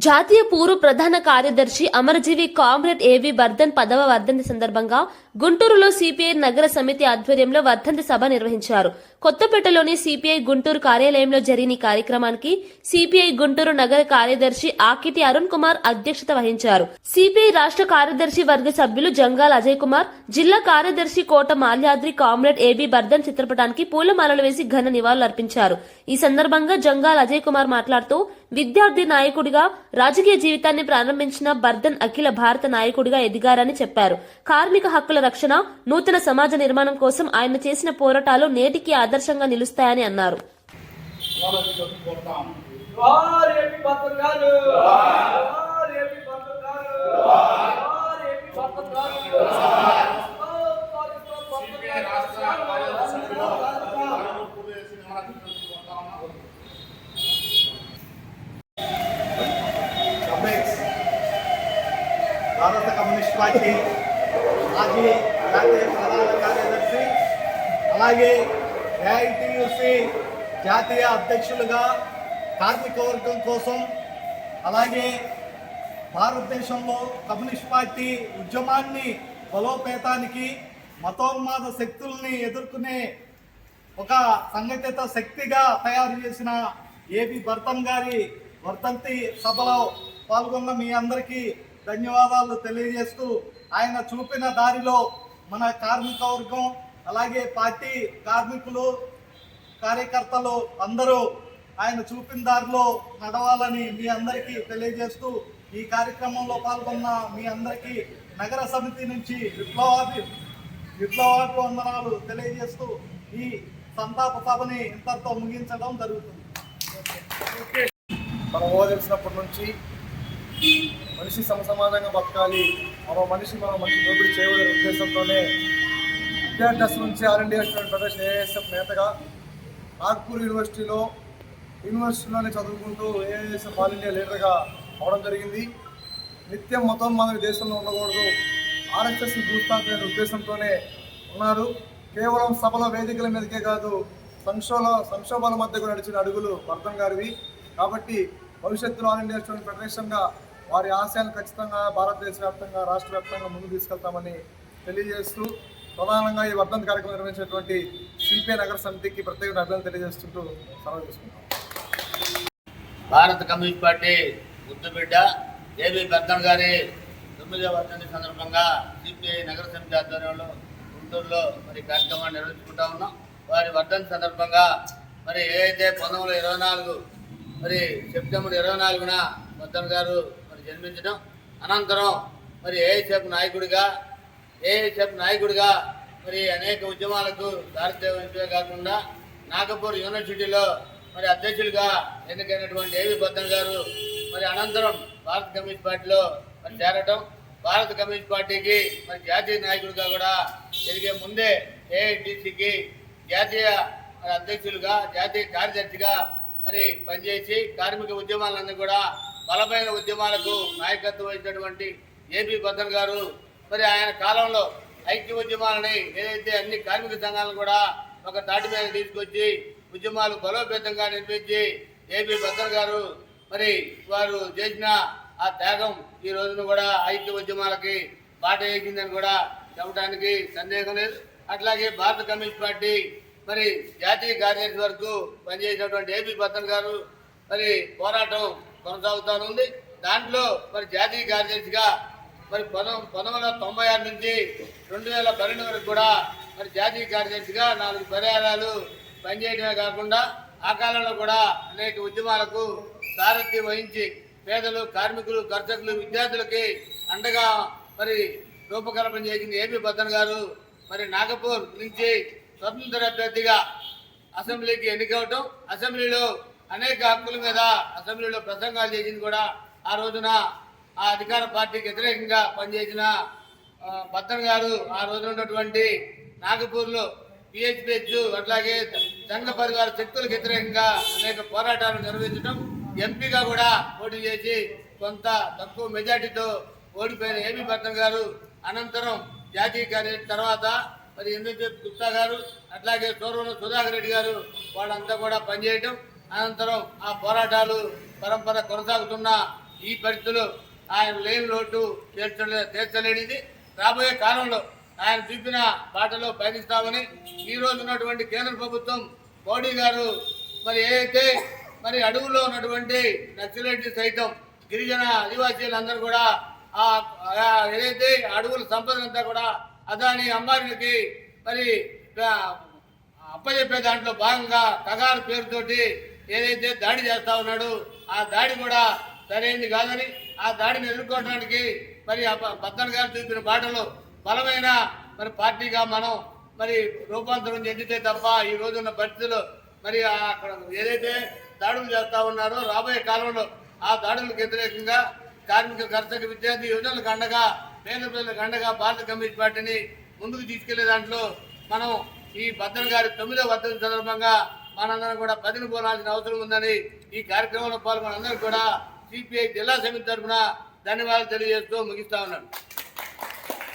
జాతీయ పూర్వ ప్రధాన కార్యదర్శి అమరజీవి కామ్రేడ్ ఏవి వర్ధన్ 10వ వర్ధంతి సందర్భంగా గుంటూరులో సిపిఐ నగర సమితి ఆధ్వర్యంలో వర్ధంతి సభ నిర్వహించారు. కొత్తపేటలోని సిపిఐ గుంటూరు కార్యాలయంలో జరిగిన ఈ కార్యక్రమానికి సిపిఐ గుంటూరు నగర కార్యదర్శి ఆకిటి అరుణ్ కుమార్ అధ్యక్షత వహించారు. సిపిఐ రాష్ట్ర కార్యదర్శి వర్గ సభ్యులు జంగాల అజయ్ కుమార్, జిల్లా కార్యదర్శి కోట మాల్యాద్రి కామ్రేడ్ ఏబి వర్ధన్ చిత్రపటానికి పూలమాలలు వేసి ఘన నివాళులర్పించారు. ఈ సందర్భంగా జంగాల అజయ్ కుమార్ మాట్లాడుతూ విద్యార్థి నాయకుడిగా రాజకీయ జీవితాన్ని ప్రారంభించిన బర్ధన్ అఖిల భారత నాయకుడిగా ఎదిగారని చెప్పారు. కార్మిక హక్కుల రక్షణ, నూతన సమాజ నిర్మాణం కోసం ఆయన చేసిన పోరాటాలు నేటికి ఆదర్శంగా నిలుస్తాయని అన్నారు. భారత కమ్యూనిస్ట్ పార్టీ మాజీ జాతీయ ప్రధాన కార్యదర్శి, అలాగే ఏఐటియుసి జాతీయ అధ్యక్షులుగా కార్మిక వర్గం కోసం, అలాగే భారతదేశంలో కమ్యూనిస్ట్ పార్టీ ఉద్యమాన్ని బలోపేతానికి మతోన్మాద శక్తుల్ని ఎదుర్కొనే ఒక సంఘటిత శక్తిగా తయారు చేసిన ఏబి వర్ధన్ గారి వర్ధంతి సభలో పాల్గొన్న మీ అందరికీ ధన్యవాదాలు తెలియజేస్తూ, ఆయన చూపిన దారిలో మన కార్మిక వర్గం, అలాగే పార్టీ కార్మికులు, కార్యకర్తలు అందరూ ఆయన చూపిన దారిలో నడవాలని మీ అందరికీ తెలియజేస్తూ, ఈ కార్యక్రమంలో పాల్గొన్న మీ అందరికీ నగర సమితి నుంచి విప్లవాభివందనాలు తెలియజేస్తూ ఈ సంతాప సభని ఇంతటితో ముగించడం జరుగుతుంది. మనం ఓదలిసినప్పటి నుంచి మనిషి సమసమానంగా బతకాలి, మరో మనిషి దోపిడీ చేయవలనే ఉద్దేశంతోనే విద్యార్థి నుంచి all India student federation ASF నేతగా నాగ్పూర్ యూనివర్సిటీలోనే చదువుకుంటూ ఏఎస్ఎఫ్ ఆల్ ఇండియా లీడర్గా అవడం జరిగింది. నిత్యం మతోన్మాదం దేశంలో ఉండకూడదు, ఆర్ఎస్ఎస్ భూస్థాపన ఉద్దేశంతోనే ఉన్నారు. కేవలం సభల వేదికల మీదకే కాదు, సంక్షోభాల మధ్య నడిచిన అడుగులు వర్ధన్ గారివి. కాబట్టి భవిష్యత్తులో ఆల్ ఇండియా స్టూడెంట్ ఫెడరేషన్గా వారి ఆశయాలు ఖచ్చితంగా భారతదేశ వ్యాప్తంగా, రాష్ట్ర వ్యాప్తంగా ముందుకు తీసుకెళ్తామని తెలియజేస్తూ, ప్రధానంగా ఈ వర్ధంతి కార్యక్రమం నిర్వహించినటువంటి సిపిఐ నగర సమితికి ప్రత్యేక అభినందనలు తెలియజేస్తుంటూ సెలవు తీసుకుంటాం. భారత కమ్యూనిస్ట్ పార్టీ ముద్దుబిడ్డ ఏబి వర్ధన్ గారి 9వ వర్ధంతి సందర్భంగా సిపిఐ నగర సమితి ఆధ్వర్యంలో గుంటూరులో కార్యక్రమాన్ని నిర్వహించుకుంటా ఉన్నాం. వారి వర్ధంతి సందర్భంగా ఏదైతే 1924 సెప్టెంబర్ 24న వర్ధన్ గారు జన్మించడం, అనంతరం ఏఐసిఎఫ్ నాయకుడిగా అనేక ఉద్యమాలకు దారితీయడమే కాకుండా నాగపూర్ యూనివర్సిటీలో అధ్యక్షులుగా ఎన్నికైనటువంటి ఏవి వర్ధన్ గారు అనంతరం భారత కమ్యూనిస్ట్ పార్టీలో చేరటం, భారత కమ్యూనిస్ట్ పార్టీకి జాతీయ నాయకుడిగా కూడా ఎదిగే ముందే ఏఐటిసికి జాతీయ అధ్యక్షులుగా, జాతీయ కార్యదర్శిగా పనిచేసి కార్మిక ఉద్యమాలన్నీ కూడా బలమైన ఉద్యమాలకు నాయకత్వం వహించినటువంటి ఏబి వర్ధన్ గారు ఆయన కాలంలో ఐక్య ఉద్యమాలని ఏదైతే అన్ని కార్మిక సంఘాలను కూడా ఒక తాటి మీద తీసుకొచ్చి ఉద్యమాలు బలోపేతంగా నిర్మించి ఏబి వర్ధన్ గారు వారు చేసిన ఆ త్యాగం ఈ రోజున కూడా ఐక్య ఉద్యమాలకి బాట వేసిందని కూడా చెప్పడానికి సందేహం లేదు. అట్లాగే భారత కమ్యూనిస్ట్ పార్టీ జాతీయ కార్యదర్శి వరకు పనిచేసినటువంటి ఏబి వర్ధన్ గారు పోరాటం కొనసాగుతూనుంది. దాంట్లో జాతీయ కార్యదర్శిగా 1996 నుంచి 2012 వరకు కూడా జాతీయ కార్యదర్శిగా 4 పర్యాయాలు పనిచేయడమే కాకుండా ఆ కాలంలో కూడా అనేక ఉద్యమాలకు సారథ్యం వహించి పేదలు, కార్మికులు, కర్షకులు, విద్యార్థులకి అండగా రూపకల్పన చేసిన ఏబి వర్ధన్ గారు నాగపూర్ నుంచి స్వతంత్ర అభ్యర్థిగా అసెంబ్లీకి ఎన్నికవటం, అసెంబ్లీలో అనేక హక్కుల మీద అసెంబ్లీలో ప్రసంగాలు చేసింది కూడా ఆ రోజున ఆ అధికార పార్టీకి వ్యతిరేకంగా పనిచేసిన వర్ధన్ గారు ఆ రోజున ఉన్నటువంటి నాగపూర్లో పిహెచ్పిహెచ్ అట్లాగే సంఘ పరివార శక్తులకు వ్యతిరేకంగా అనేక పోరాటాలు నిర్వహించడం, ఎంపీగా కూడా పోటీ చేసి కొంత తక్కువ మెజార్టీతో ఓడిపోయిన ఏబి వర్ధన్ గారు అనంతరం జాతీయ కార్యదర్శి తర్వాత ఇంద్రజిత్ గుప్తా గారు అట్లాగే సోరవరం సుధాకర్ రెడ్డి గారు వాళ్ళంతా కూడా పనిచేయటం, అనంతరం ఆ పోరాటాలు పరంపర కొనసాగుతున్న ఈ పరిస్థితులు ఆయన లేని లోటు తీర్చలేనిది. రాబోయే కాలంలో ఆయన చూపిన బాటలో పయనిస్తామని ఈ రోజు ఉన్నటువంటి కేంద్ర ప్రభుత్వం మోడీ గారు మరి ఏదైతే మరి అడవుల్లో ఉన్నటువంటి నక్సలైట్ సైతం గిరిజన ఆదివాసీలందరూ కూడా ఏదైతే అడవుల సంపదనంతా కూడా అదాని అంబానీలకి మరి అప్పచెప్పే దాంట్లో భాగంగా కగారు పేరుతోటి ఏదైతే దాడి చేస్తా ఉన్నాడు ఆ దాడి కూడా సరైనది కాదని ఆ దాడిని ఎదుర్కోవడానికి మరి బద్దన్ గారు చూపిన బాటలో బలమైన మరి పార్టీగా మనం మరి రూపాంతరం చెందితే తప్ప ఈ రోజున్న పరిస్థితులు మరి అక్కడ ఏదైతే దాడులు చేస్తా ఉన్నారో రాబోయే కాలంలో ఆ దాడులకు వ్యతిరేకంగా కార్మిక కర్షక విద్యార్థి యువజనులకు అండగా పేద ప్రజలకు అండగా భారత కమ్యూనిస్ట్ పార్టీని ముందుకు తీసుకెళ్లే దాంట్లో మనం ఈ బద్దన్ గారి 9వ వర్ధంతి సందర్భంగా మనందరం కూడా పదిని పోనాల్సిన అవసరం ఉందని ఈ కార్యక్రమంలో పాల్గొన్న అందరూ కూడా సిపిఐ జిల్లా సమితి తరఫున ధన్యవాదాలు తెలియజేస్తూ ముగిస్తా ఉన్నాను.